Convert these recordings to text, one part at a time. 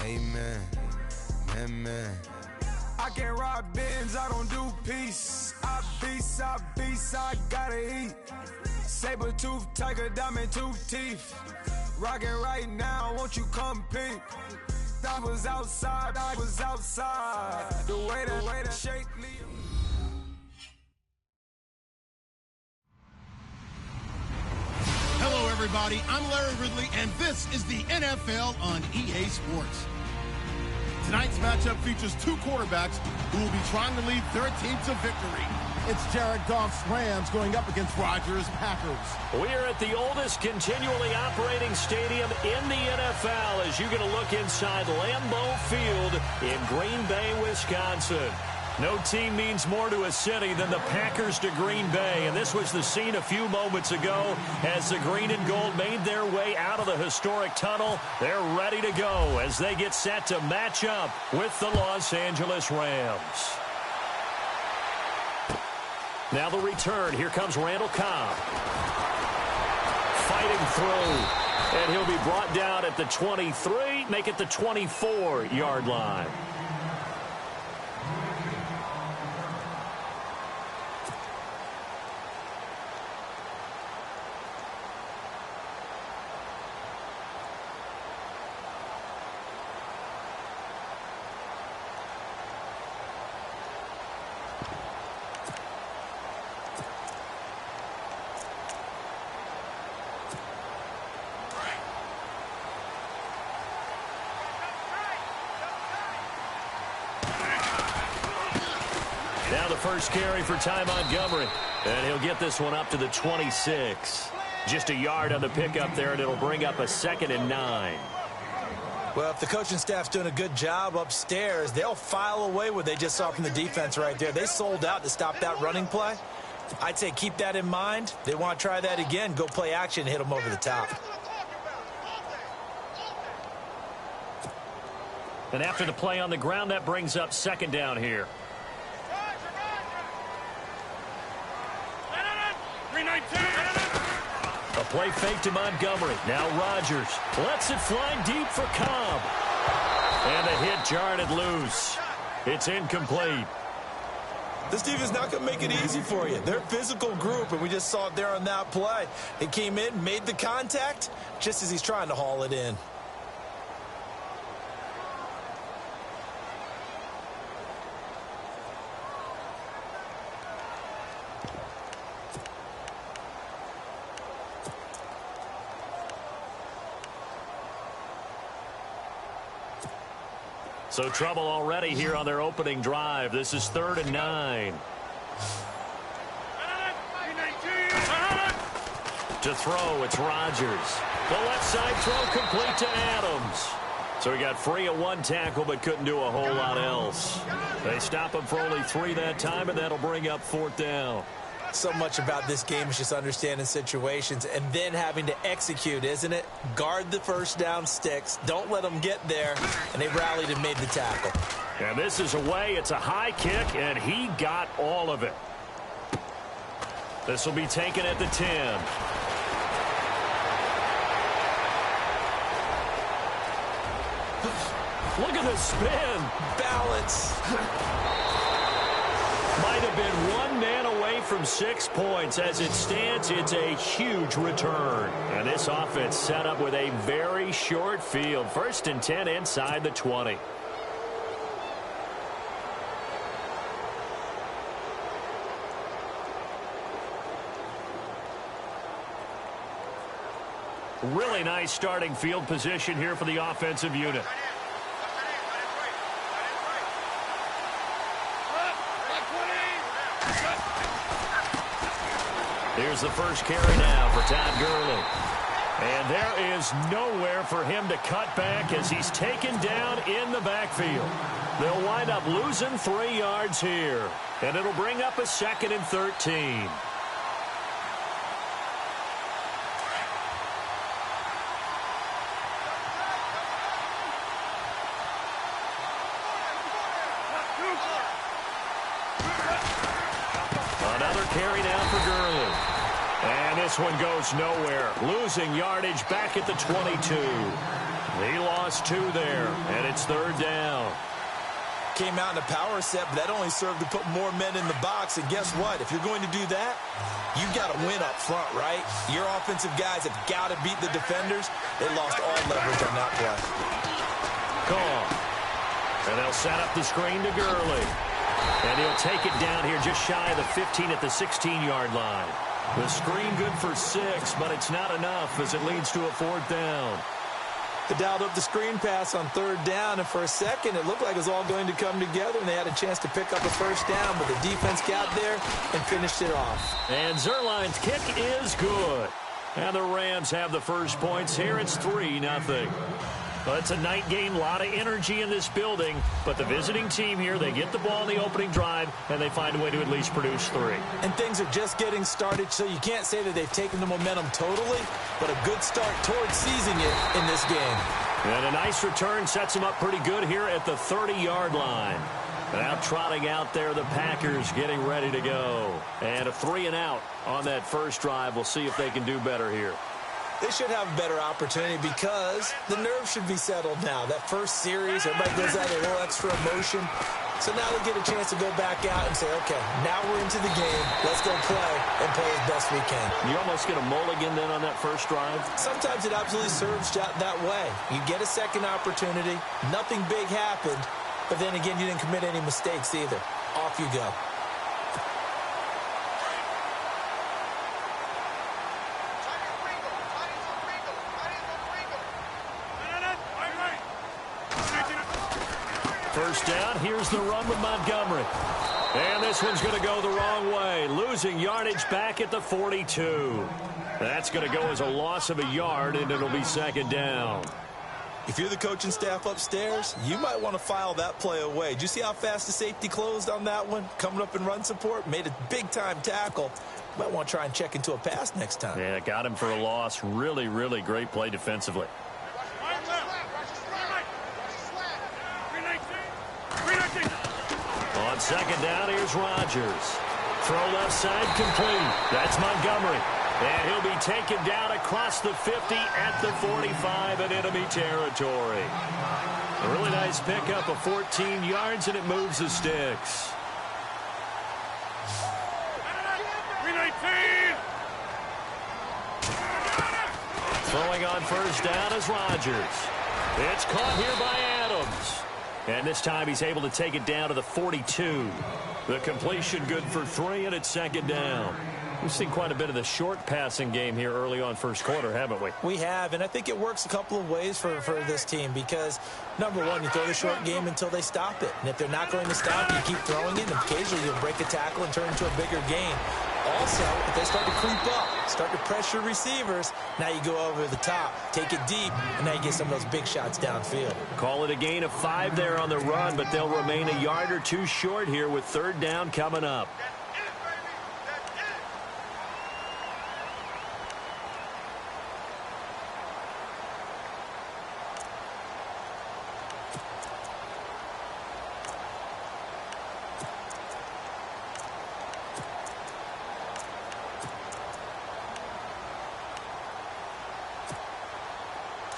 Amen. Amen. I can't ride Benz, I don't do peace. I beast, I gotta eat. Saber tooth, tiger, diamond tooth teeth. Rockin' right now, won't you come peep? I was outside. The way that shake me. Hello, everybody. I'm Larry Ridley, and this is the NFL on EA Sports. Tonight's matchup features two quarterbacks who will be trying to lead their team to victory. It's Jared Goff's Rams going up against Rodgers' Packers. We are at the oldest continually operating stadium in the NFL as you get a look inside Lambeau Field in Green Bay, Wisconsin. No team means more to a city than the Packers to Green Bay, and this was the scene a few moments ago as the green and gold made their way out of the historic tunnel. They're ready to go as they get set to match up with the Los Angeles Rams. Now the return. Here comes Randall Cobb. Fighting through, and he'll be brought down at the 23, make it the 24-yard line. Now the first carry for Ty Montgomery. And he'll get this one up to the 26. Just a yard on the pickup there, and it'll bring up a 2nd and 9. Well, if the coaching staff's doing a good job upstairs, they'll file away what they just saw from the defense right there. They sold out to stop that running play. I'd say keep that in mind. They want to try that again. Go play action and hit them over the top. And after the play on the ground, that brings up 2nd down here. A play fake to Montgomery. Now Rodgers lets it fly deep for Cobb. And the hit jarred it loose. It's incomplete. This defense not going to make it easy for you. They're a physical group, and we just saw it there on that play. He came in, made the contact, just as he's trying to haul it in. So trouble already here on their opening drive. This is 3rd and 9. To throw, it's Rodgers. The left side throw complete to Adams. So he got free at one tackle but couldn't do a whole lot else. They stop him for only 3 that time, and that'll bring up 4th down. So much about this game is just understanding situations and then having to execute, isn't it? Guard the first down sticks. Don't let them get there. And they rallied and made the tackle. And this is away. It's a high kick, and he got all of it. This will be taken at the 10. Look at the spin. Balance. Might have been one man away from 6 points. As it stands, it's a huge return. And this offense set up with a very short field. 1st and 10 inside the 20. Really nice starting field position here for the offensive unit. Here's the first carry now for Todd Gurley. And there is nowhere for him to cut back as he's taken down in the backfield. They'll wind up losing 3 yards here. And it'll bring up a 2nd and 13. Another carry now for Gurley. And this one goes nowhere. Losing yardage back at the 22. lost 2 there, and it's 3rd down. Came out in a power set, but that only served to put more men in the box. And guess what? If you're going to do that, you've got to win up front, right? Your offensive guys have got to beat the defenders. They lost all leverage on that play. Call. And they'll set up the screen to Gurley. And he'll take it down here just shy of the 15 at the 16-yard line. The screen good for 6, but it's not enough as it leads to a 4th down. They dialed up the screen pass on 3rd down, and for a second, it looked like it was all going to come together, and they had a chance to pick up a 1st down, but the defense got there and finished it off. And Zerline's kick is good. And the Rams have the first points here. It's 3-0. But it's a night game, a lot of energy in this building. But the visiting team here, they get the ball in the opening drive, and they find a way to at least produce 3. And things are just getting started, so you can't say that they've taken the momentum totally, but a good start towards seizing it in this game. And a nice return sets them up pretty good here at the 30-yard line. Now trotting out there, the Packers getting ready to go. And a 3-and-out on that first drive. We'll see if they can do better here. They should have a better opportunity because the nerves should be settled now. That first series, everybody goes out with a little extra emotion. So now they get a chance to go back out and say, okay, now we're into the game. Let's go play and play as best we can. You almost get a mulligan then on that first drive? Sometimes it absolutely serves that way. You get a second opportunity. Nothing big happened. But then again, you didn't commit any mistakes either. Off you go. First down, here's the run with Montgomery. And this one's going to go the wrong way. Losing yardage back at the 42. That's going to go as a loss of a yard, and it'll be 2nd down. If you're the coaching staff upstairs, you might want to file that play away. Did you see how fast the safety closed on that one? Coming up in run support, made a big-time tackle. Might want to try and check into a pass next time. Yeah, got him for a loss. Really, really great play defensively. On 2nd down, here's Rodgers. Throw left side complete. That's Montgomery. And he'll be taken down across the 50 at the 45 in enemy territory. A really nice pickup of 14 yards, and it moves the sticks. Throwing on first down is Rodgers. It's caught here by Adams. And this time he's able to take it down to the 42. The completion good for 3, and it's 2nd down. We've seen quite a bit of the short passing game here early on first quarter, haven't we? We have, and I think it works a couple of ways for this team because, number one, you throw the short game until they stop it. And if they're not going to stop, you keep throwing it, and occasionally you'll break a tackle and turn into a bigger gain. Also, if they start to creep up, start to pressure receivers, now you go over the top, take it deep, and now you get some of those big shots downfield. Call it a gain of 5 there on the run, but they'll remain a yard or 2 short here with 3rd down coming up.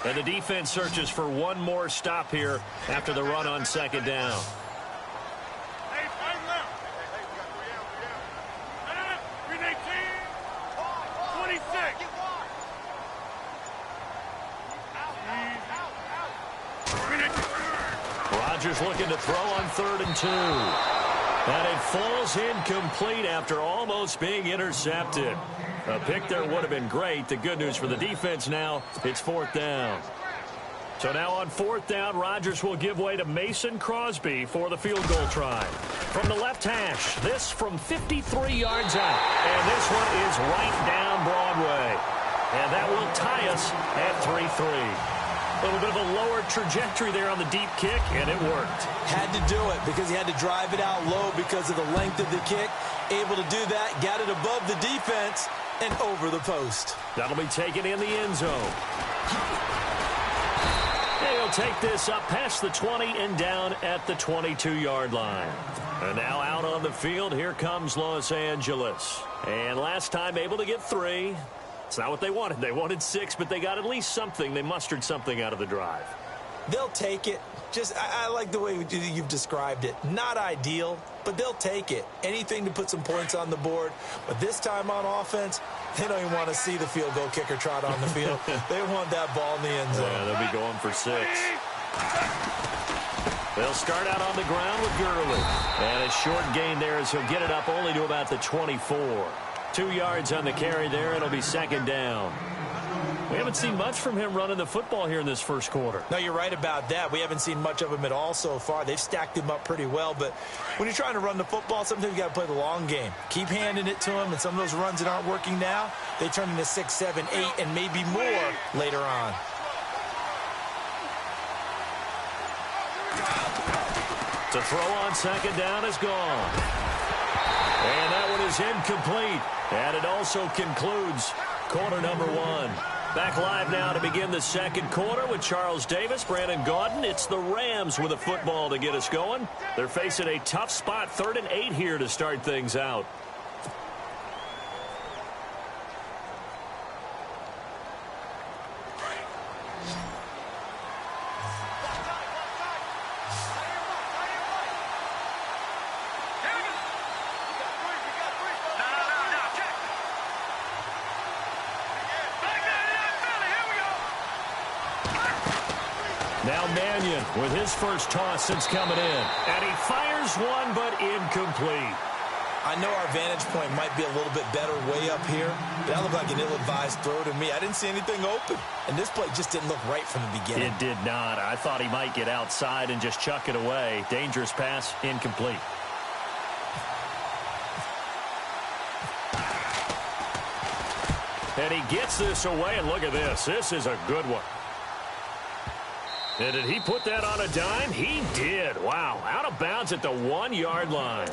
And the defense searches for one more stop here after the run on 2nd down. Rodgers looking to throw on 3rd and 2. And it falls incomplete after almost being intercepted. A pick there would have been great. The good news for the defense now, it's 4th down. So now on 4th down, Rodgers will give way to Mason Crosby for the field goal try. From the left hash, this from 53 yards out. And this one is right down Broadway. And that will tie us at 3-3. A little bit of a lower trajectory there on the deep kick, and it worked. Had to do it because he had to drive it out low because of the length of the kick. Able to do that, got it above the defense and over the post. That'll be taken in the end zone. He'll take this up past the 20 and down at the 22-yard line. And now out on the field, here comes Los Angeles. And last time able to get 3. It's not what they wanted. They wanted 6, but they got at least something. They mustered something out of the drive. They'll take it. I like the way you've described it. Not ideal, but they'll take it. Anything to put some points on the board. But this time on offense, they don't even want to see the field goal kicker trot on the field. They want that ball in the end zone. Yeah, they'll be going for 6. They'll start out on the ground with Gurley. And a short gain there as he'll get it up only to about the 24. 2 yards on the carry there. It'll be second down. We haven't seen much from him running the football here in this first quarter. No, you're right about that. We haven't seen much of him at all so far. They've stacked him up pretty well, but when you're trying to run the football, sometimes you got to play the long game. Keep handing it to him, and some of those runs that aren't working now, they turn into 6, 7, 8, and maybe more later on. To throw on second down is gone. And that one is incomplete. And it also concludes quarter number 1. Back live now to begin the second quarter with Charles Davis, Brandon Gaudin. It's the Rams with a football to get us going. They're facing a tough spot, 3rd and 8 here to start things out. Now Mannion with his first toss since coming in. And he fires one, but incomplete. I know our vantage point might be a little bit better way up here, but that looked like an ill-advised throw to me. I didn't see anything open, and this play just didn't look right from the beginning. It did not. I thought he might get outside and just chuck it away. Dangerous pass, incomplete. And he gets this away, and look at this. This is a good one. And did he put that on a dime? He did. Wow. Out of bounds at the 1-yard line.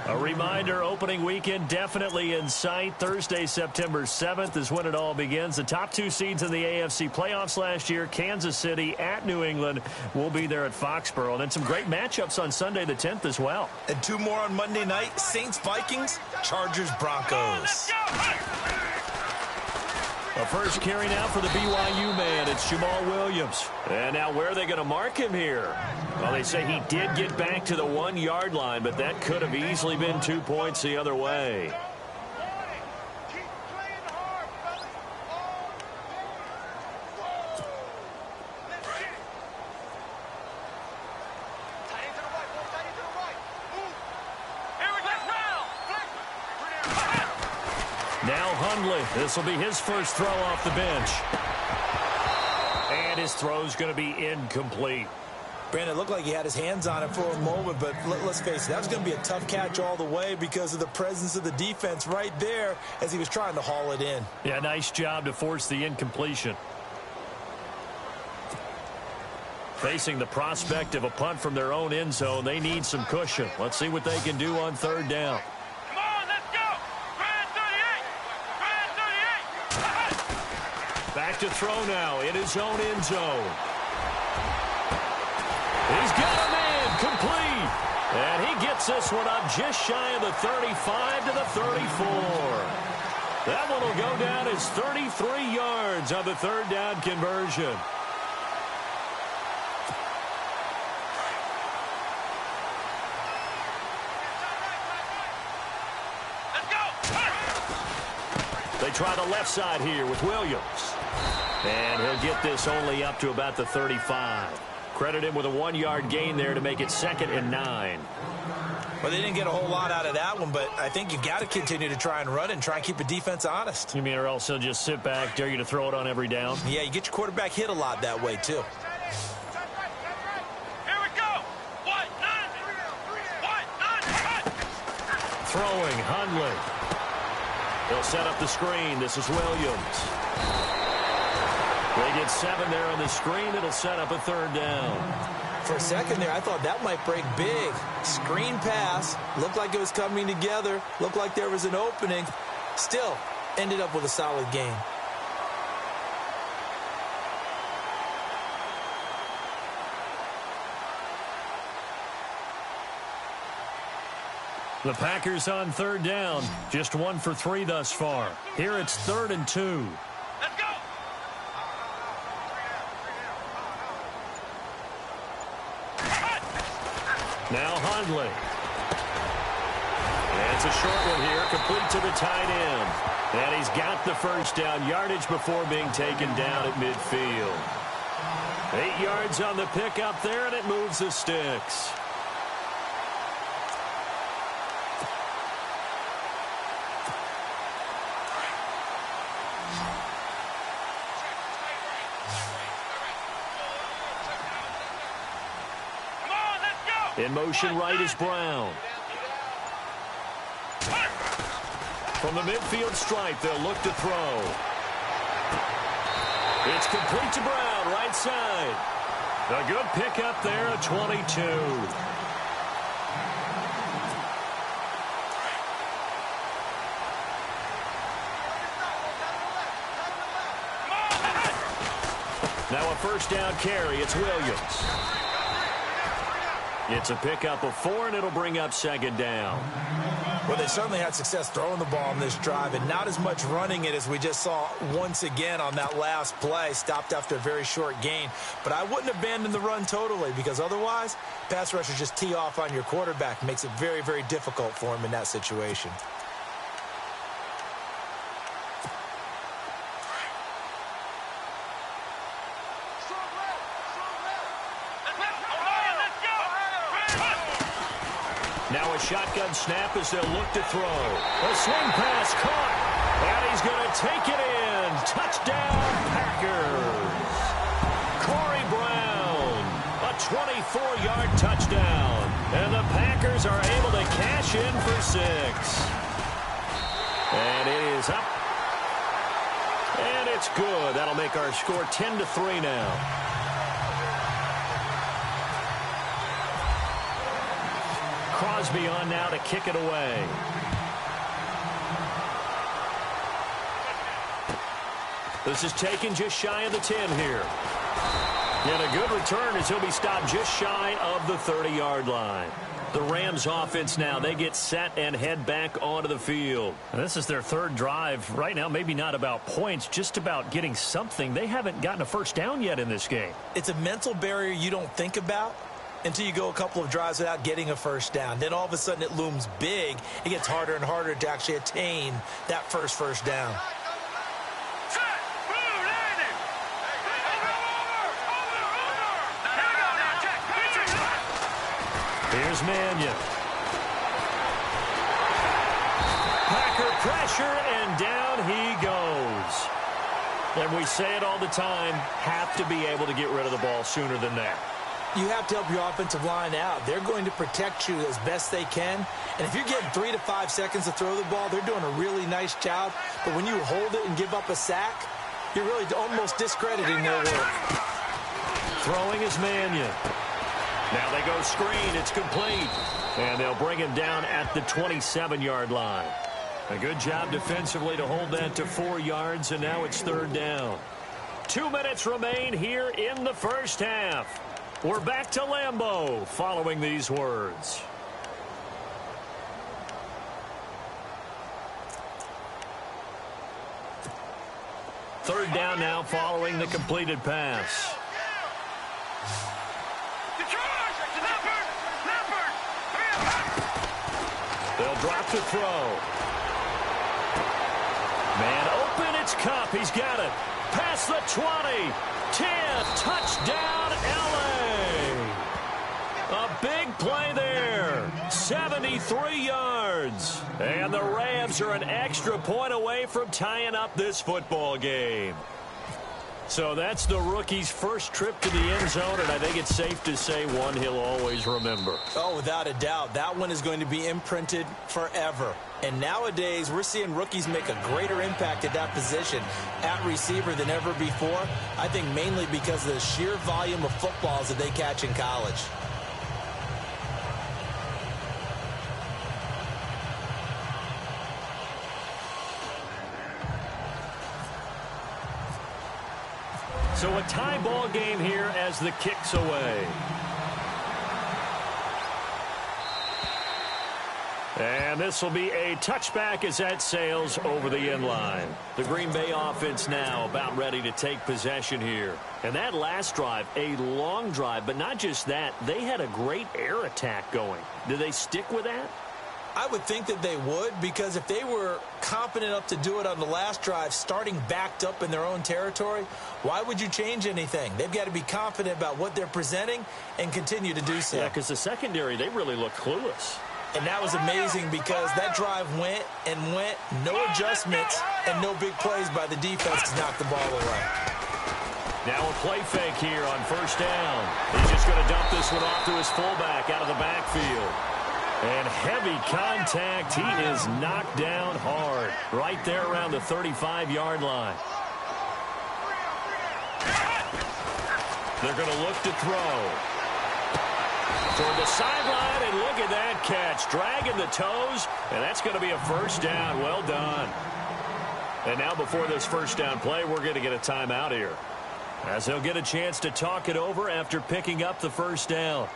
A reminder, opening weekend definitely in sight. Thursday, September 7th is when it all begins. The top 2 seeds in the AFC playoffs last year, Kansas City at New England, will be there at Foxborough. And then some great matchups on Sunday the 10th as well. And 2 more on Monday night, Saints-Vikings, Chargers-Broncos. A first carry now for the BYU man. It's Jamal Williams. And now where are they going to mark him here? Well, they say he did get back to the 1-yard line, but that could have easily been 2 points the other way. Now Hundley. This will be his first throw off the bench. And his throw's going to be incomplete. Brandon, it looked like he had his hands on it for a moment, but let's face it, that was going to be a tough catch all the way because of the presence of the defense right there as he was trying to haul it in. Yeah, nice job to force the incompletion. Facing the prospect of a punt from their own end zone, they need some cushion. Let's see what they can do on 3rd down. Back to throw now in his own end zone. He's got a man complete. And he gets this one up just shy of the 35 to the 34. That one will go down as 33 yards on the 3rd down conversion. They try the left side here with Williams. And he'll get this only up to about the 35. Credit him with a 1-yard gain there to make it 2nd and 9. Well, they didn't get a whole lot out of that one, but I think you've got to continue to try and run and try and keep the defense honest. You mean or else he'll just sit back, dare you to throw it on every down? Yeah, you get your quarterback hit a lot that way, too. Here we go. Throwing, Hundley. They'll set up the screen. This is Williams. They get 7 there on the screen. It'll set up a 3rd down. For a second there, I thought that might break big. Screen pass. Looked like it was coming together. Looked like there was an opening. Still, ended up with a solid game. The Packers on 3rd down. Just 1 for 3 thus far. Here it's 3rd and 2. Let's go. Now Hundley. And it's a short one here, complete to the tight end. And he's got the first down yardage before being taken down at midfield. 8 yards on the pickup there, and it moves the sticks. In motion right is Brown. From the midfield stripe, they'll look to throw. It's complete to Brown, right side. A good pickup there, a 22. Now a first down carry, it's Williams. It's a pickup of 4, and it'll bring up second down. Well, they certainly had success throwing the ball in this drive, and not as much running it as we just saw once again on that last play. Stopped after a very short gain. But I wouldn't abandon the run totally, because otherwise, pass rushers just tee off on your quarterback. Makes it very, very difficult for him in that situation. Now a shotgun snap as they'll look to throw. A swing pass caught. And he's going to take it in. Touchdown, Packers. Corey Brown. A 24-yard touchdown. And the Packers are able to cash in for 6. And it is up. And it's good. That'll make our score 10-3 now. Crosby on now to kick it away. This is taken just shy of the 10 here. And a good return as he'll be stopped just shy of the 30-yard line. The Rams offense now, they get set and head back onto the field. And this is their third drive. Right now, maybe not about points, just about getting something. They haven't gotten a first down yet in this game. It's a mental barrier you don't think about until you go a couple of drives without getting a first down. Then all of a sudden it looms big. It gets harder and harder to actually attain that first down. Here's Mannion. Packer pressure, and down he goes. And we say it all the time, have to be able to get rid of the ball sooner than that. You have to help your offensive line out. They're going to protect you as best they can. And if you're getting 3 to 5 seconds to throw the ball, they're doing a really nice job. But when you hold it and give up a sack, you're really almost discrediting their work. Throwing is Mannion. Now they go screen. It's complete. And they'll bring him down at the 27-yard line. A good job defensively to hold that to 4 yards, and now it's third down. 2 minutes remain here in the first half. We're back to Lambeau following these words. Third down now following the completed pass. They'll drop to throw. Man open, it's Cup. He's got it. Past the 20. 10. Touchdown, L.A. A big play there. 73 yards. And the Rams are an extra point away from tying up this football game. So that's the rookie's first trip to the end zone, and I think it's safe to say one he'll always remember. Oh, without a doubt. That one is going to be imprinted forever. And nowadays, we're seeing rookies make a greater impact at that position at receiver than ever before. I think mainly because of the sheer volume of footballs that they catch in college. So a tie ball game here as the kick's away. And this will be a touchback as that sails over the end line. The Green Bay offense now about ready to take possession here. And that last drive, a long drive, but not just that, they had a great air attack going. Do they stick with that? I would think that they would, because if they were confident enough to do it on the last drive, starting backed up in their own territory, why would you change anything? They've got to be confident about what they're presenting and continue to do so. Yeah, because the secondary, they really look clueless. And that was amazing because that drive went and went, no adjustments, and no big plays by the defense to knock the ball away. Now a play fake here on first down. He's just going to dump this one off to his fullback out of the backfield. And heavy contact. He is knocked down hard right there around the 35-yard line. They're going to look to throw. Toward the sideline, and look at that catch. Dragging the toes, and that's going to be a first down. Well done. And now before this first down play, we're going to get a timeout here, as they'll get a chance to talk it over after picking up the first down.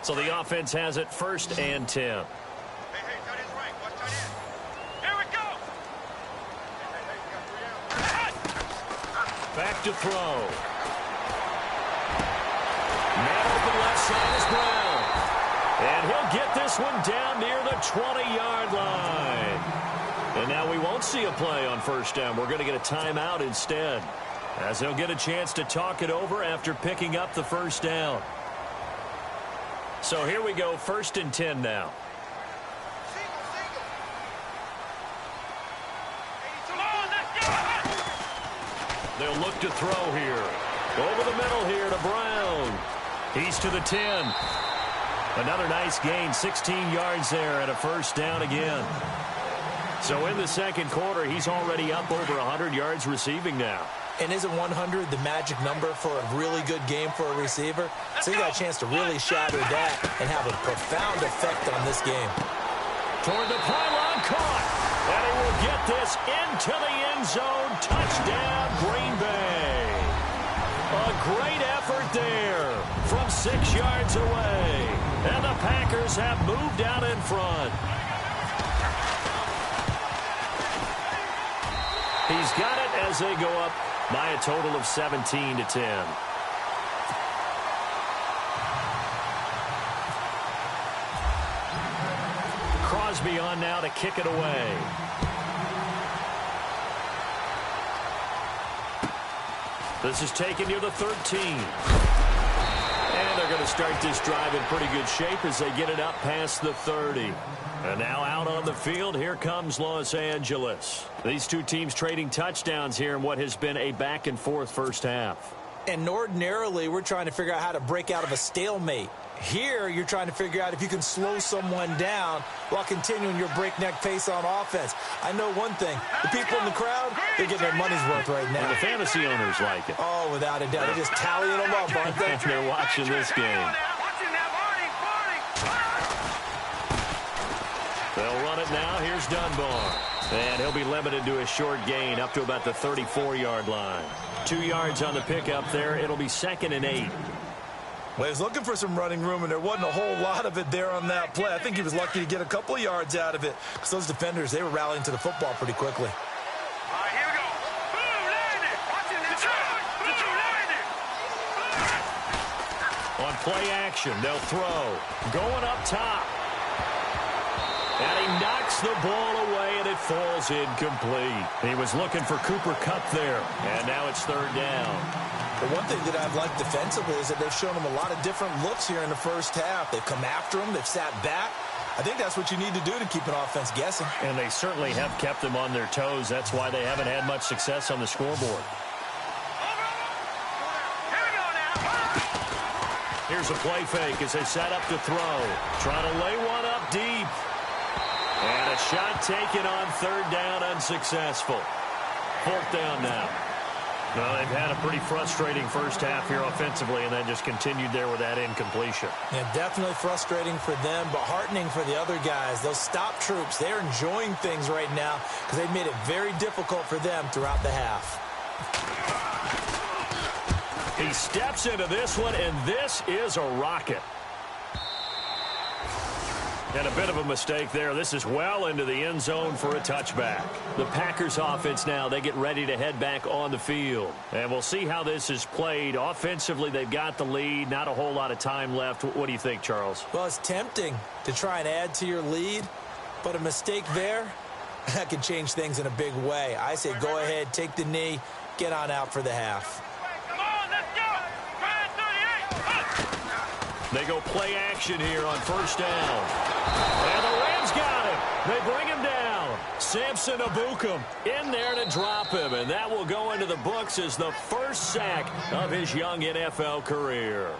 So the offense has it 1st and 10. Hey, tight end's right. Watch tight end. Here we go. Back to throw. Man open left side is Brown. And he'll get this one down near the 20-yard line. And now we won't see a play on first down. We're going to get a timeout instead, as they'll get a chance to talk it over after picking up the first down. So here we go, 1st and 10 now. They'll look to throw here. Over the middle here to Brown. He's to the 10. Another nice gain, 16 yards there, and a first down again. So in the second quarter, he's already up over 100 yards receiving now. And isn't 100 the magic number for a really good game for a receiver? So you got a chance to really shatter that and have a profound effect on this game. Toward the pylon, caught. And he will get this into the end zone. Touchdown, Green Bay. A great effort there from 6 yards away. And the Packers have moved out in front. He's got it as they go up by a total of 17-10. Crosby on now to kick it away. This is taken near the 13. And they're going to start this drive in pretty good shape as they get it up past the 30. And now out on the field, here comes Los Angeles. These two teams trading touchdowns here in what has been a back-and-forth first half. And ordinarily, we're trying to figure out how to break out of a stalemate. Here, you're trying to figure out if you can slow someone down while continuing your breakneck pace on offense. I know one thing. The people in the crowd, they're getting their money's worth right now. And the fantasy owners like it. Oh, without a doubt. They're just tallying them up, aren't they? They're watching this game. They'll run it now. Here's Dunbar. And he'll be limited to a short gain up to about the 34-yard line. 2 yards on the pickup there. It'll be 2nd and 8. Well, he was looking for some running room, and there wasn't a whole lot of it there on that play. I think he was lucky to get a couple of yards out of it, because those defenders, they were rallying to the football pretty quickly. All right, here we go. Boom, landed. Watch it now. On play action, they'll throw. Going up top. And he knocks the ball away, and it falls incomplete. He was looking for Cooper Kupp there, and now it's 3rd down. The one thing that I've liked defensively is that they've shown him a lot of different looks here in the first half. They've come after him. They've sat back. I think that's what you need to do to keep an offense guessing. And they certainly have kept them on their toes. That's why they haven't had much success on the scoreboard. Here's a play fake as they set up to throw. Trying to lay one up deep. And a shot taken on 3rd down, unsuccessful. 4th down now. Well, they've had a pretty frustrating first half here offensively, and then just continued there with that incompletion. Yeah, definitely frustrating for them, but heartening for the other guys. Those stop troops, they're enjoying things right now because they've made it very difficult for them throughout the half. He steps into this one, and this is a rocket. And a bit of a mistake there. This is well into the end zone for a touchback. The Packers offense now, they get ready to head back on the field. And we'll see how this is played. Offensively, they've got the lead. Not a whole lot of time left. What do you think, Charles? Well, it's tempting to try and add to your lead, but a mistake there, that could change things in a big way. I say go ahead, take the knee, get on out for the half. Come on, let's go. They go play action here on first down. And the Rams got him. They bring him down. Samson Abukum in there to drop him. And that will go into the books as the first sack of his young NFL career.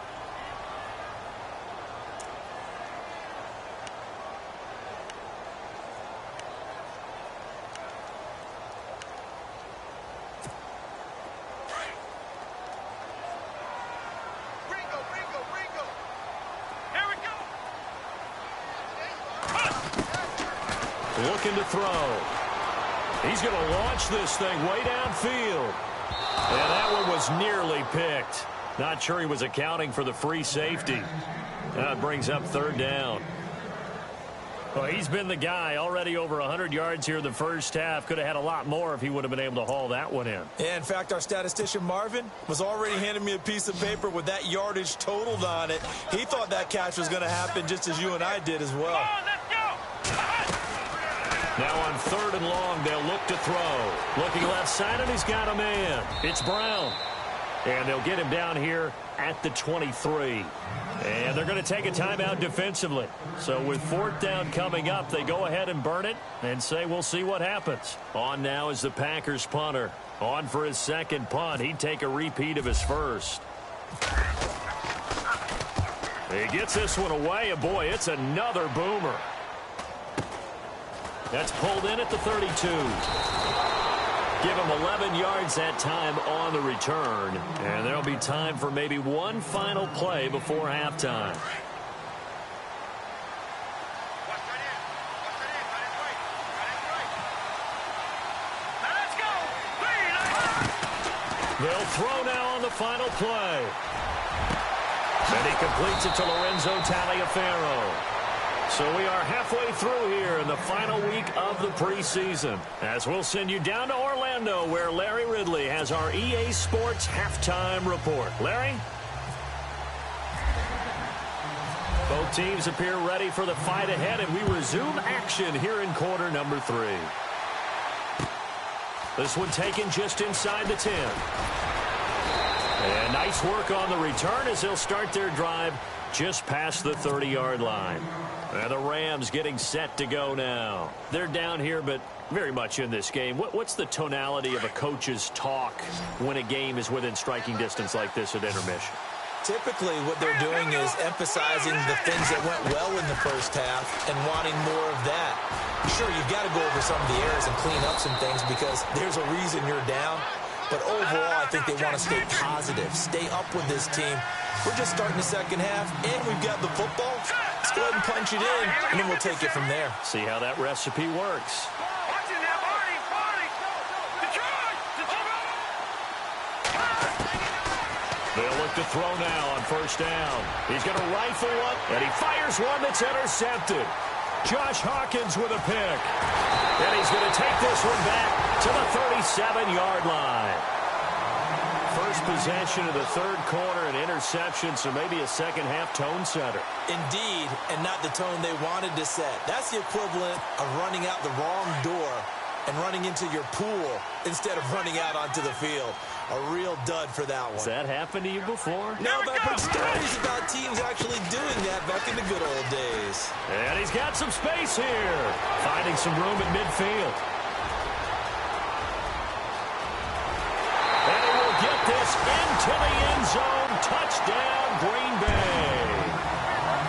Looking to throw. He's going to launch this thing way downfield. And that one was nearly picked. Not sure he was accounting for the free safety. That brings up third down. Well, he's been the guy already over 100 yards here in the first half. Could have had a lot more if he would have been able to haul that one in. Yeah, in fact, our statistician Marvin was already handing me a piece of paper with that yardage totaled on it. He thought that catch was going to happen just as you and I did as well. Now on third and long, they'll look to throw. Looking left side, and he's got a man. It's Brown. And they'll get him down here at the 23. And they're going to take a timeout defensively. So with fourth down coming up, they go ahead and burn it and say we'll see what happens. On now is the Packers punter. On for his second punt. He'd take a repeat of his first. He gets this one away, and boy, it's another boomer. That's pulled in at the 32. Give him 11 yards that time on the return. And there'll be time for maybe one final play before halftime. They'll throw now on the final play. And he completes it to Lorenzo Taliaferro. So we are halfway through here in the final week of the preseason. As we'll send you down to Orlando, where Larry Ridley has our EA Sports halftime report. Larry? Both teams appear ready for the fight ahead, and we resume action here in quarter number 3. This one taken just inside the 10. And nice work on the return as they'll start their drive just past the 30-yard line. And the Rams getting set to go now. They're down here, but very much in this game. What's the tonality of a coach's talk when a game is within striking distance like this at intermission? Typically, what they're doing is emphasizing the things that went well in the first half and wanting more of that. Sure, you've got to go over some of the errors and clean up some things because there's a reason you're down. But overall, I think they want to stay positive, stay up with this team. We're just starting the second half, and we've got the football. Let's go ahead and punch it in, and then we'll take it from there. See how that recipe works. They'll look to throw now on first down. He's going to rifle up, and he fires one that's intercepted. Josh Hawkins with a pick. And he's going to take this one back to the 37-yard line. First possession of the third quarter, an interception, so maybe a second-half tone setter. Indeed, and not the tone they wanted to set. That's the equivalent of running out the wrong door and running into your pool instead of running out onto the field. A real dud for that one. Has that happened to you before? No, but I've heard stories about teams actually doing that back in the good old days. And he's got some space here, finding some room at midfield. And he will get this into the end zone. Touchdown, Green Bay.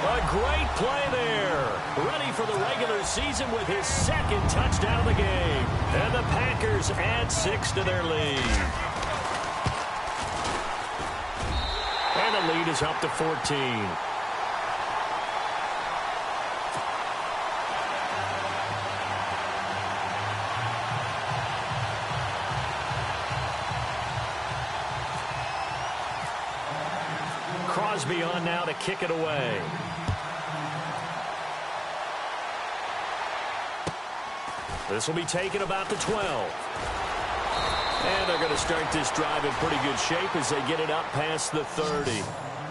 A great play there. Ready for the regular season with his second touchdown of the game. And the Packers add 6 to their lead. And the lead is up to 14. Crosby on now to kick it away. This will be taken about the 12. And they're going to start this drive in pretty good shape as they get it up past the 30.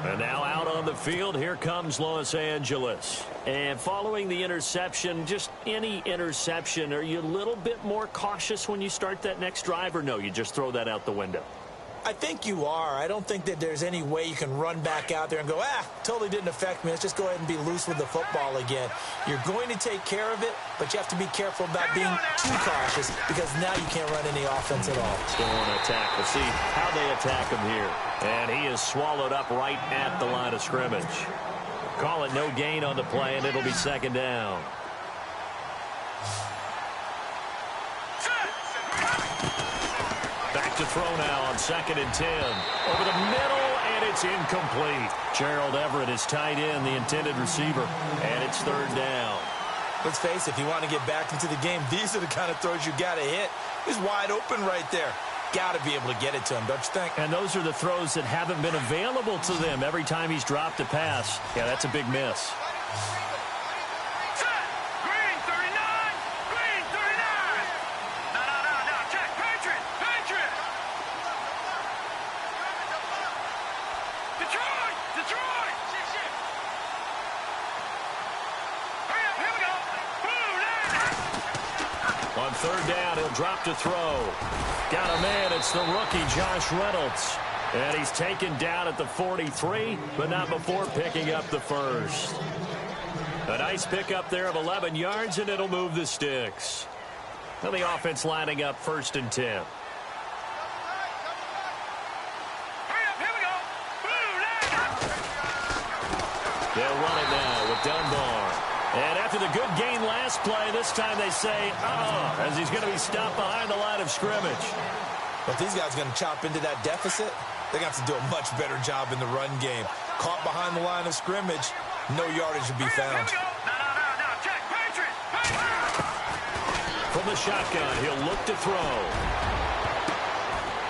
And now out on the field, here comes Los Angeles. And following the interception, just any interception, are you a little bit more cautious when you start that next drive, or no, you just throw that out the window? I think you are. I don't think that there's any way you can run back out there and go, totally didn't affect me. Let's just go ahead and be loose with the football again. You're going to take care of it, but you have to be careful about being too cautious because now you can't run any offense at all. Still want to attack. We'll see how they attack him here. And he is swallowed up right at the line of scrimmage. Call it no gain on the play, and it'll be second down. Back to throw now on 2nd and 10. Over the middle, and it's incomplete. Gerald Everett is tied in, the intended receiver, and it's 3rd down. Let's face it, if you want to get back into the game, these are the kind of throws you got to hit. He's wide open right there. Got to be able to get it to him, don't you think? And those are the throws that haven't been available to them every time he's dropped a pass. Yeah, that's a big miss. On 3rd down, he'll drop to throw. Got a man. It's the rookie, Josh Reynolds. And he's taken down at the 43, but not before picking up the first. A nice pickup there of 11 yards, and it'll move the sticks. Now the offense lining up 1st and 10. They'll run it now with Dunbar. And after the good gain last play, this time they say, as he's going to be stopped behind the line of scrimmage. But these guys are going to chop into that deficit. They're going to have to do a much better job in the run game. Caught behind the line of scrimmage, no yardage to be found. From the shotgun, he'll look to throw.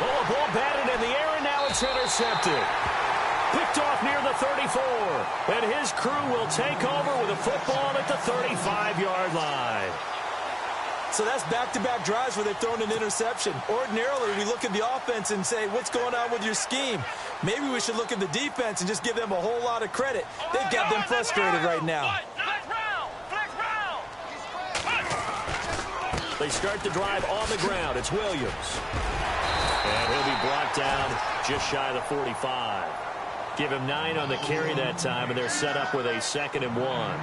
Oh, a ball batted in the air, and now it's intercepted. Picked off near the 34, and his crew will take over with a football at the 35-yard line. So that's back-to-back drives where they've thrown an interception. Ordinarily, we look at the offense and say, what's going on with your scheme? Maybe we should look at the defense and just give them a whole lot of credit. They've got them frustrated right now. They start the drive on the ground. It's Williams. And he'll be brought down just shy of the 45. Give him 9 on the carry that time, and they're set up with a 2nd and 1.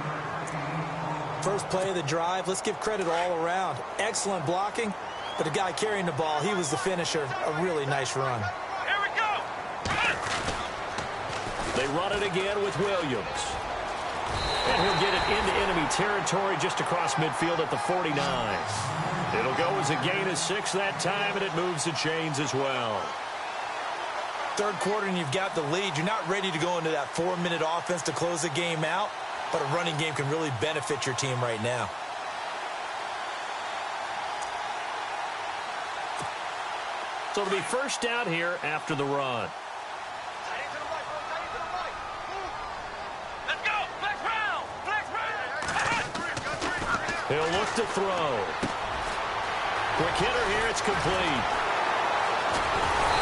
First play of the drive, let's give credit all around. Excellent blocking, but the guy carrying the ball, he was the finisher. A really nice run. Here we go. They run it again with Williams. And he'll get it into enemy territory just across midfield at the 49. It'll go as a gain of 6 that time, and it moves the chains as well. 3rd quarter, and you've got the lead. You're not ready to go into that 4-minute offense to close the game out, but a running game can really benefit your team right now. So it'll be 1st down here after the run. Let's go. Flex round. He'll look to throw. Quick hitter here. It's complete.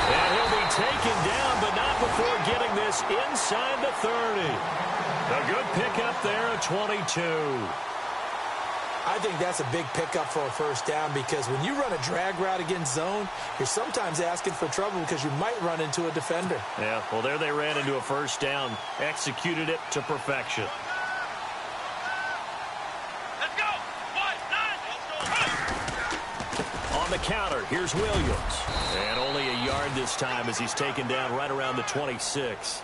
And he'll be taken down, but not before getting this inside the 30. A good pickup there, a 22. I think that's a big pickup for a 1st down because when you run a drag route against zone, you're sometimes asking for trouble because you might run into a defender. Yeah, well, there they ran into a 1st down, executed it to perfection. Let's go. 1-9. On the counter, here's Williams. And only a yard this time as he's taken down right around the 26.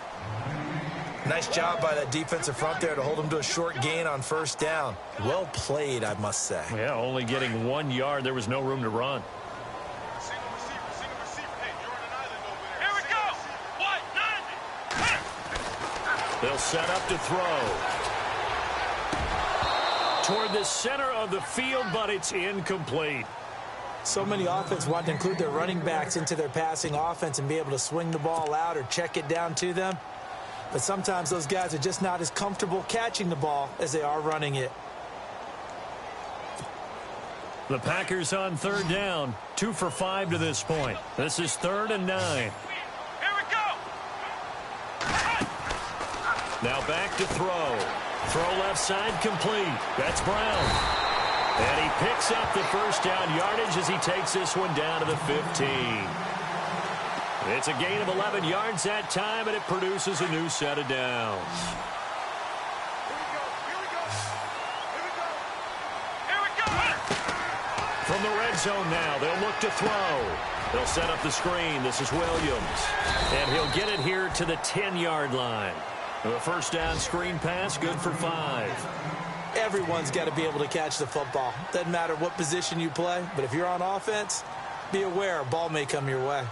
Nice job by that defensive front there to hold him to a short gain on 1st down. Well played, I must say. Yeah, only getting 1 yard. There was no room to run. Here we go. 1-9. They'll set up to throw. Toward the center of the field, but it's incomplete. So many offenses want to include their running backs into their passing offense and be able to swing the ball out or check it down to them. but sometimes those guys are just not as comfortable catching the ball as they are running it. The Packers on third down, 2 for 5 to this point. This is 3rd and 9. Here we go. Now back to throw. Throw left side complete. That's Brown. And he picks up the first down yardage as he takes this one down to the 15. It's a gain of 11 yards that time, and it produces a new set of downs. From the red zone now, they'll look to throw. They'll set up the screen. This is Williams. And he'll get it here to the 10-yard line. The first down screen pass, good for 5. Everyone's got to be able to catch the football. Doesn't matter what position you play, but if you're on offense, be aware a ball may come your way.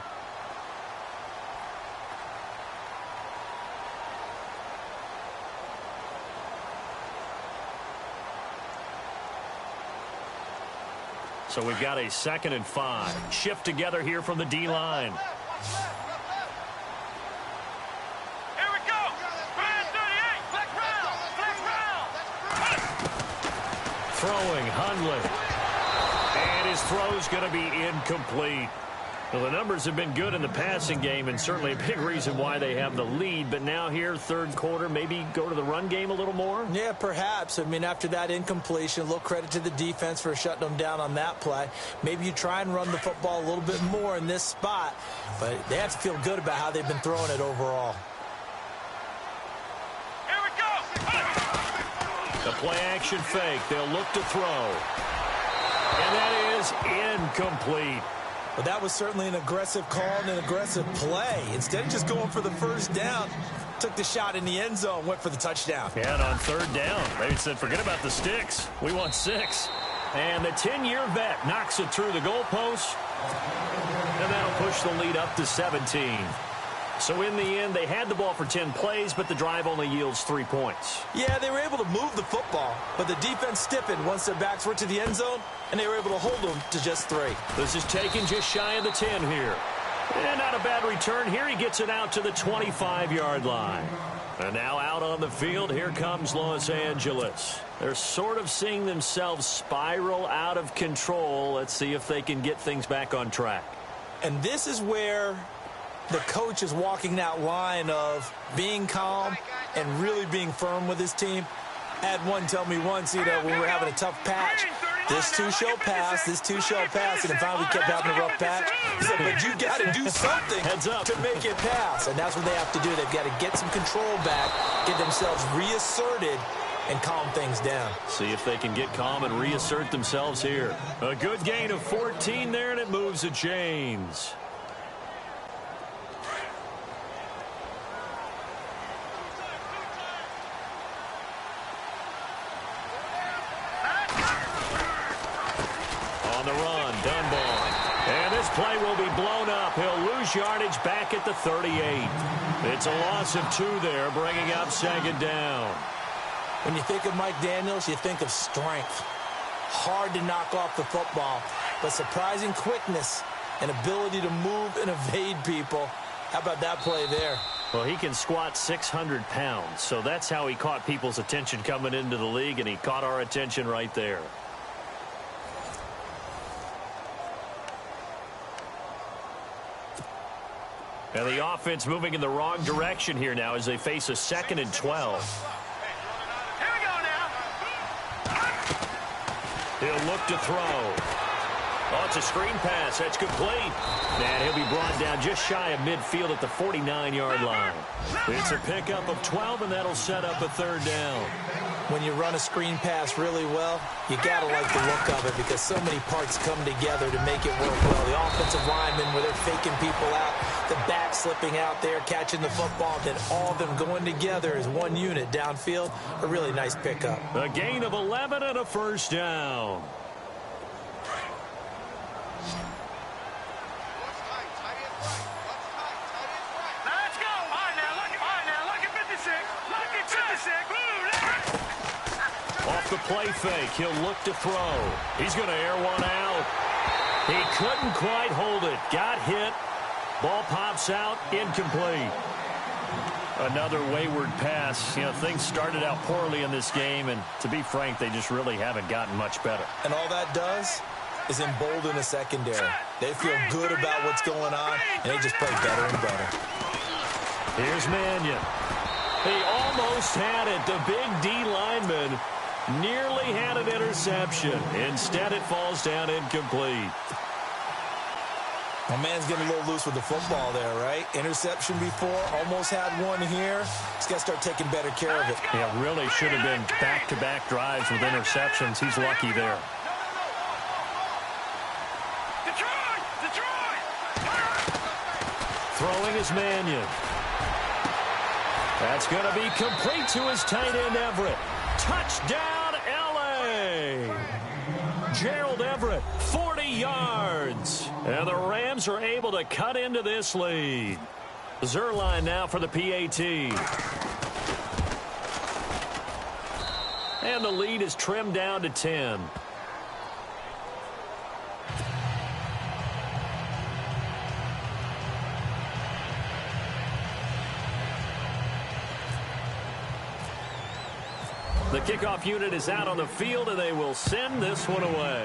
So we've got a 2nd and 5. Shift together here from the D-line. Here we go. Brand 38. Flex round. Throwing, Hundley. And his throw's going to be incomplete. Well, the numbers have been good in the passing game, and certainly a big reason why they have the lead. But now here, third quarter, maybe go to the run game a little more? Yeah, perhaps. I mean, after that incompletion, a little credit to the defense for shutting them down on that play. Maybe you try and run the football a little bit more in this spot. But they have to feel good about how they've been throwing it overall. Here we go. The play-action fake. They'll look to throw. And that is incomplete. But that was certainly an aggressive call and an aggressive play. Instead of just going for the first down, took the shot in the end zone, went for the touchdown. Yeah, and on third down, they said, forget about the sticks. We want 6. And the 10-year vet knocks it through the goalpost. And that'll push the lead up to 17. So in the end, they had the ball for 10 plays, but the drive only yields 3 points. Yeah, they were able to move the football, but the defense stiffened once their backs were to the end zone, and they were able to hold them to just 3. This is taken just shy of the 10 here. And not a bad return here. He gets it out to the 25-yard line. And now out on the field, here comes Los Angeles. They're sort of seeing themselves spiral out of control. Let's see if they can get things back on track. And this is where the coach is walking that line of being calm and really being firm with his team. I had one tell me once, when we were having a tough patch, this too shall pass, and then finally kept having a rough patch. He said, but you got to do something Heads up. to make it pass. And that's what they have to do. They've got to get some control back, get themselves reasserted, and calm things down. See if they can get calm and reassert themselves here. A good gain of 14 there, and it moves the chains. On the run, Dunbar. And this play will be blown up. He'll lose yardage back at the 38. It's a loss of 2 there, bringing up 2nd down. When you think of Mike Daniels, you think of strength. Hard to knock off the football, but surprising quickness and ability to move and evade people. How about that play there? Well, he can squat 600 pounds, so that's how he caught people's attention coming into the league, and he caught our attention right there. And the offense moving in the wrong direction here now as they face a 2nd and 12. Here we go now. He'll look to throw. Oh, it's a screen pass. That's complete. And he'll be brought down just shy of midfield at the 49-yard line. It's a pickup of 12, and that'll set up a 3rd down. When you run a screen pass really well, you got to like the look of it because so many parts come together to make it work well. The offensive linemen, where they're faking people out, the back slipping out there, catching the football, then all of them going together as one unit downfield. A really nice pickup. A gain of 11 and a 1st down. Let's go. All right, now, look at 56. Look at 56. Off the play fake, he'll look to throw. He's going to air one out. He couldn't quite hold it. Got hit. Ball pops out, incomplete. Another wayward pass. You know, things started out poorly in this game, and to be frank, they just really haven't gotten much better. And all that does is embolden the secondary. They feel good about what's going on, and they just play better and better. Here's Mannion. He almost had it. The big D lineman nearly had an interception. Instead, it falls down incomplete. My man's getting a little loose with the football there, right? Interception before, almost had one here. He's got to start taking better care of it. Yeah, really should have been back-to-back drives with interceptions. He's lucky there. Throwing is Mannion. That's going to be complete to his tight end, Everett. Touchdown, L.A. Gerald Everett, 40 yards. And the Rams are able to cut into this lead. Zerline now for the PAT. And the lead is trimmed down to 10. The kickoff unit is out on the field, and they will send this one away.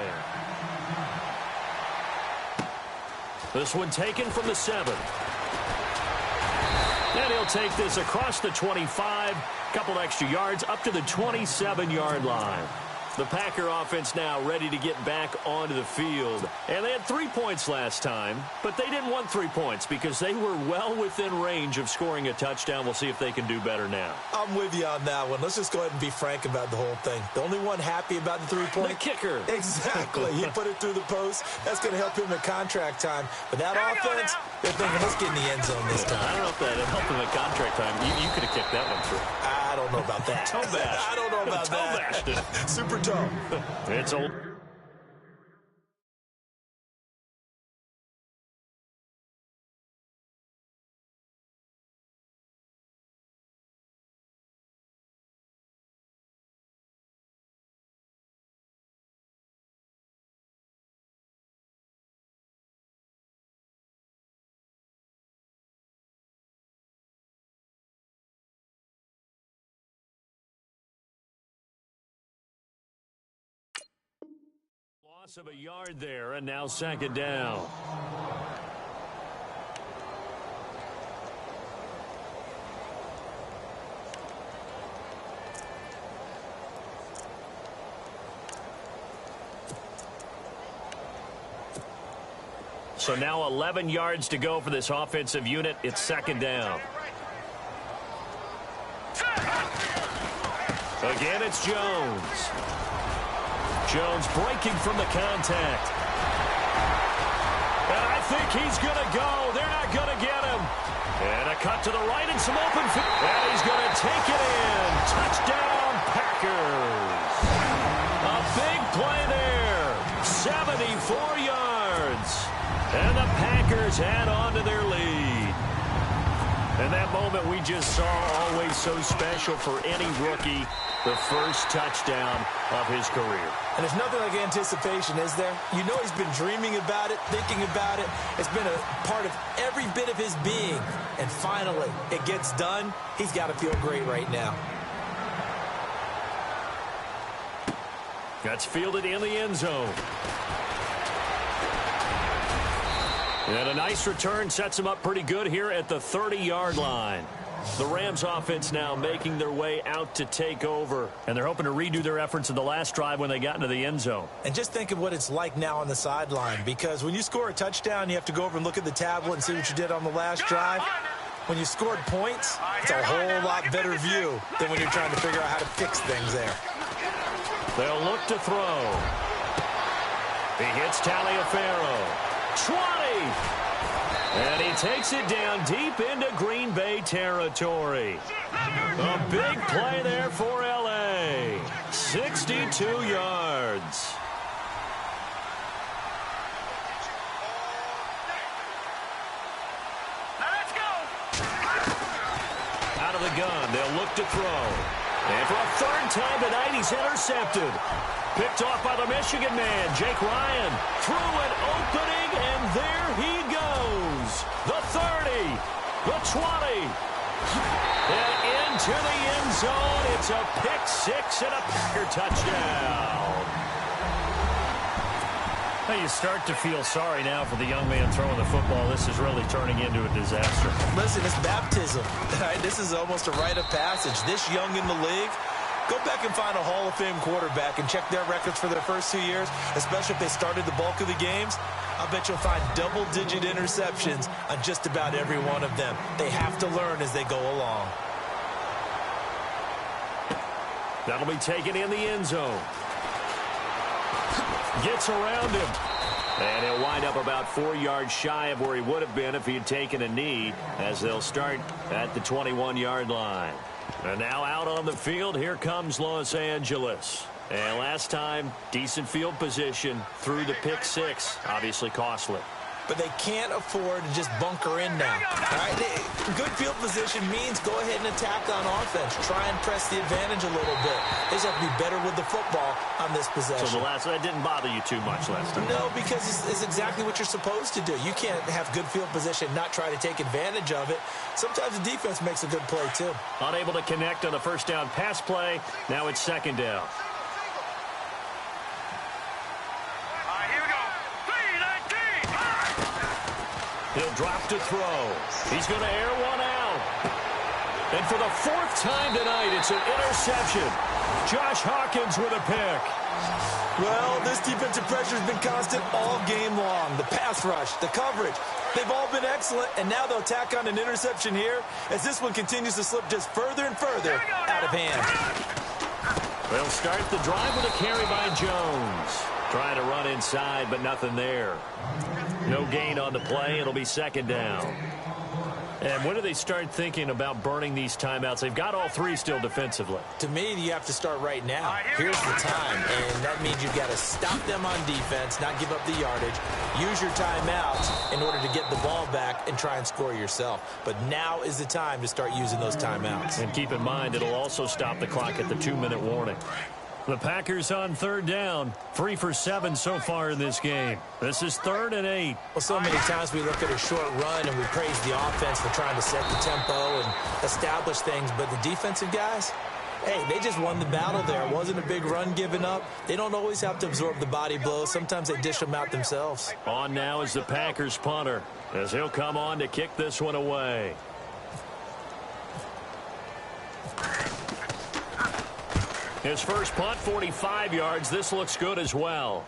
This one taken from the 7. And he'll take this across the 25, couple extra yards, up to the 27-yard line. The Packer offense now ready to get back onto the field. And they had 3 points last time, but they didn't want 3 points because they were well within range of scoring a touchdown. We'll see if they can do better now. I'm with you on that one. Let's just go ahead and be frank about the whole thing. The only one happy about the 3-point? The kicker. Exactly. He put it through the post. That's going to help him at contract time. But that offense, they're thinking, let's get in the end zone this time. I don't know if that helped him at contract time. You could have kicked that one through. I don't know about that. Toe bash. I don't know about toe that. Bashed it. Super toe. It's old. Loss of a yard there, and now second down. So now 11 yards to go for this offensive unit. It's second down. Again, it's Jones. Jones breaking from the contact. And I think he's going to go. They're not going to get him. And a cut to the right and some open field. And he's going to take it in. Touchdown, Packers. A big play there. 74 yards. And the Packers add on to their lead. And that moment we just saw, always so special for any rookie. The first touchdown of his career. And there's nothing like anticipation, is there? You know he's been dreaming about it, thinking about it. It's been a part of every bit of his being. And finally, it gets done. He's got to feel great right now. That's fielded in the end zone. And a nice return sets him up pretty good here at the 30-yard line. The Rams offense now making their way out to take over. And they're hoping to redo their efforts in the last drive when they got into the end zone. And just think of what it's like now on the sideline. Because when you score a touchdown, you have to go over and look at the tablet and see what you did on the last drive. When you scored points, it's a whole lot better view than when you're trying to figure out how to fix things there. They'll look to throw. He hits Taliaferro. 20. And he takes it down deep into Green Bay territory. A big play there for L.A. 62 yards. Let's go. Out of the gun, they'll look to throw. And for a third time tonight, he's intercepted. Picked off by the Michigan man, Jake Ryan. Through an opening, and there he goes. The 30, the 20, And into the end zone. It's a pick six and a Packer touchdown. Well, you start to feel sorry now for the young man throwing the football. This is really turning into a disaster. Listen, it's baptism. Right? This is almost a rite of passage. This young in the league, go back and find a Hall of Fame quarterback and check their records for their first 2 years, especially if they started the bulk of the games. I bet you'll find double-digit interceptions on just about every one of them. They have to learn as they go along. That'll be taken in the end zone. Gets around him. And he'll wind up about 4 yards shy of where he would have been if he had taken a knee, as they'll start at the 21-yard line. And now out on the field, here comes Los Angeles. And last time, decent field position through the pick six. Obviously costly. But they can't afford to just bunker in now. All right? Good field position means go ahead and attack on offense. Try and press the advantage a little bit. They just have to be better with the football on this possession. So that didn't bother you too much last time? No, because it's exactly what you're supposed to do. You can't have good field position and not try to take advantage of it. Sometimes the defense makes a good play, too. Unable to connect on the first down pass play. Now it's second down. He'll drop to throw. He's going to air one out. And for the 4th time tonight, it's an interception. Josh Hawkins with a pick. Well, this defensive pressure has been constant all game long. The pass rush, the coverage, they've all been excellent. And now they'll tack on an interception here as this one continues to slip just further and further out of hand. They'll start the drive with a carry by Jones. Trying to run inside, but nothing there. No gain on the play. It'll be second down. And when do they start thinking about burning these timeouts? They've got all 3 still defensively. To me, you have to start right now. Here's the time, and that means you've got to stop them on defense, not give up the yardage, use your timeouts in order to get the ball back and try and score yourself. But now is the time to start using those timeouts. And keep in mind, it'll also stop the clock at the 2-minute warning. The Packers on third down, 3 for 7 so far in this game. This is 3rd and 8. Well, so many times we look at a short run and we praise the offense for trying to set the tempo and establish things, but the defensive guys, hey, they just won the battle there. It wasn't a big run given up. They don't always have to absorb the body blows. Sometimes they dish them out themselves. On now is the Packers punter, as he'll come on to kick this one away. His first punt, 45 yards. This looks good as well.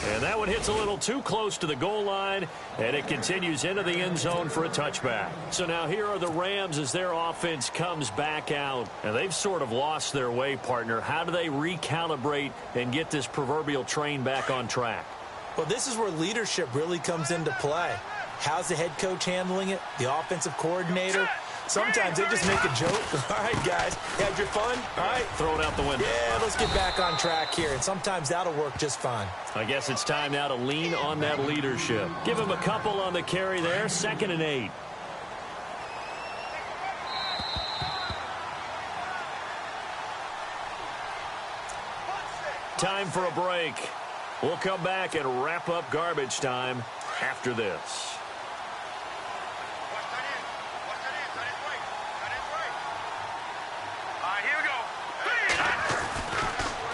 And that one hits a little too close to the goal line, and it continues into the end zone for a touchback. So now here are the Rams as their offense comes back out. And they've sort of lost their way, partner. How do they recalibrate and get this proverbial train back on track? Well, this is where leadership really comes into play. How's the head coach handling it? The offensive coordinator? Sometimes they just make a joke. All right, guys, you had your fun? All right. Throw it out the window. Yeah, let's get back on track here. And sometimes that'll work just fine. I guess it's time now to lean on that leadership. Give him a couple on the carry there. 2nd and 8. Time for a break. We'll come back and wrap up garbage time after this.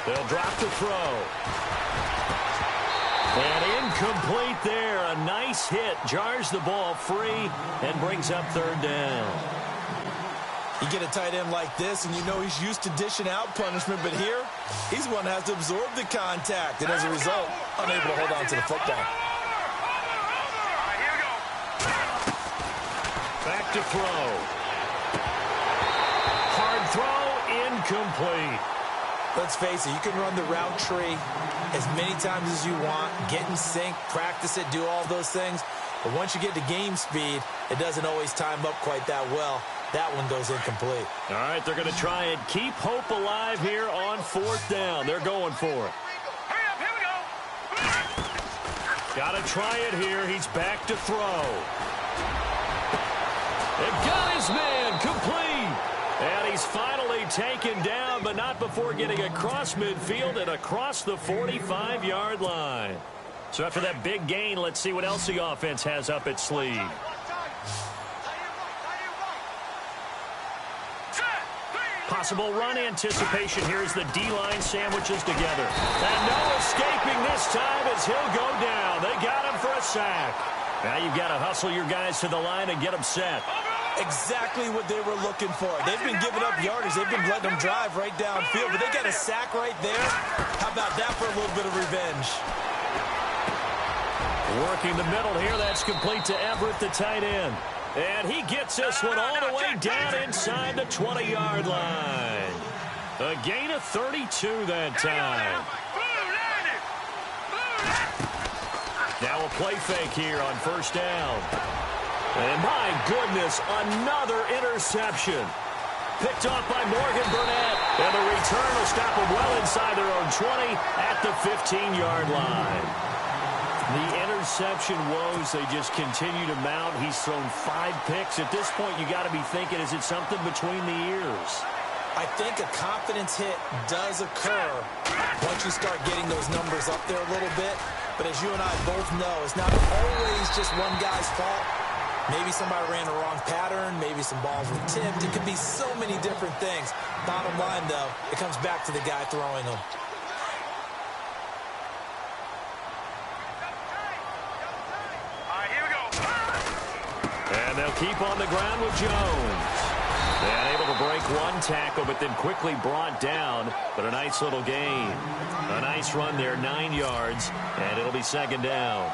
They'll drop to throw. And incomplete there. A nice hit. Jars the ball free and brings up 3rd down. You get a tight end like this, and you know he's used to dishing out punishment, but here, he's one that has to absorb the contact, and as a result, unable to hold on to the football. Back to throw. Hard throw, incomplete. Let's face it, you can run the route tree as many times as you want, get in sync, practice it, do all those things. But once you get to game speed, it doesn't always time up quite that well. That one goes incomplete. All right, they're going to try and keep hope alive here on 4th down. They're going for it. Hurry up, here we go. Got to try it here. He's back to throw. They've got his man complete. And he's finally taken down, but not before getting across midfield and across the 45-yard line. So after that big gain, let's see what else the offense has up its sleeve. Possible run anticipation here as the D-line sandwiches together. And no escaping this time as he'll go down. They got him for a sack. Now you've got to hustle your guys to the line and get them set. Exactly what they were looking for. They've been giving up yardage. They've been letting them drive right downfield, but they got a sack right there. How about that for a little bit of revenge? Working the middle here. That's complete to Everett, the tight end. And he gets this one all the way down inside the 20-yard line. A gain of 32 that time. Now a play fake here on first down. And my goodness, another interception. Picked off by Morgan Burnett. And the return will stop them well inside their own 20 at the 15-yard line. The interception woes, they just continue to mount. He's thrown 5 picks. At this point, you got to be thinking, is it something between the ears? I think a confidence hit does occur once you start getting those numbers up there a little bit. But as you and I both know, it's not always just one guy's fault. Maybe somebody ran a wrong pattern. Maybe some balls were tipped. It could be so many different things. Bottom line, though, it comes back to the guy throwing them. And they'll keep on the ground with Jones. And able to break one tackle, but then quickly brought down. But a nice little gain. A nice run there, 9 yards, and it'll be second down.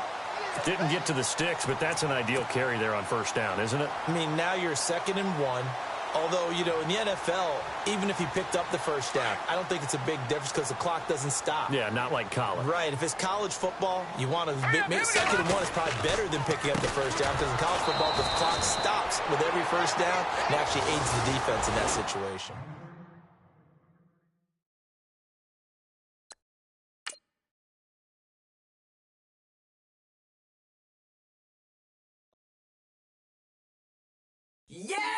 Didn't get to the sticks, but that's an ideal carry there on first down, isn't it? I mean, now you're 2nd and 1. Although, you know, in the NFL, even if he picked up the first down, I don't think it's a big difference because the clock doesn't stop. Yeah, not like college. Right. If it's college football, you want to make 2nd and 1 is probably better than picking up the first down because in college football, the clock stops with every first down and actually aids the defense in that situation. Yeah!